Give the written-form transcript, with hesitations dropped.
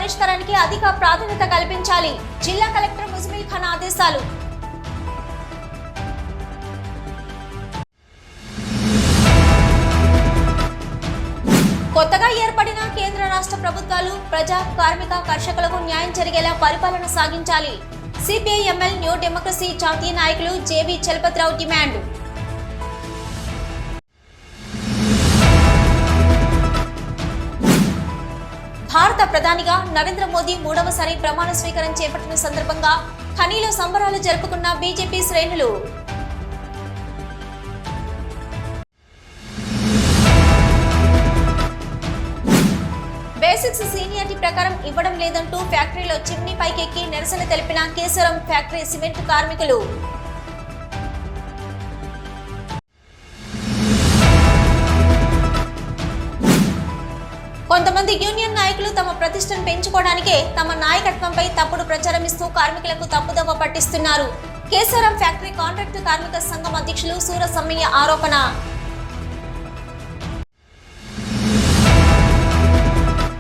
పరిష్కారానికి అధిక ప్రాధాన్యత కల్పించాలి. జిల్లా కలెక్టర్ ముజమిల్ ఖాన్ ఆదేశాలు. కొత్తగా ఏర్పడిన కేంద్ర రాష్ట్ర ప్రభుత్వాలు ప్రజా, కార్మిక, కర్షకులకు న్యాయం జరిగేలా పరిపాలన సాగించాలి. సిపిఐ-ఎంఎల్ న్యూ డెమోక్రసీ జాతీయ నాయకులు జేవి చలపతిరావు డిమాండ్. భారత ప్రధానిగా నరేంద్ర మోదీ మూడవసారి ప్రమాణ స్వీకారం చేపట్టిన సందర్భంగా ఖనీలో సంబరాలు జరుపుకున్న బీజేపీ శ్రేణులు. బేసిక్స్ సీనియారిటీ ప్రకారం ఇవ్వడం లేదంటూ ఫ్యాక్టరీలో చిమ్నీ పైకెక్కి నిరసన తెలిపిన కేశవరం ఫ్యాక్టరీ సిమెంట్ కార్మికులు. కొంతమంది యూనియన్ నాయకులు తమ ప్రతిష్టను పెంచుకోవడానికే తమ నాయకత్వంపై తప్పుడు ప్రచారం ఇస్తూ కార్మికులకు తప్పుదోవ పట్టిస్తున్నారు. కేశవరం ఫ్యాక్టరీ కాంట్రాక్టు కార్మిక సంఘం అధ్యక్షులు సూర సమ్మయ్య ఆరోపణ.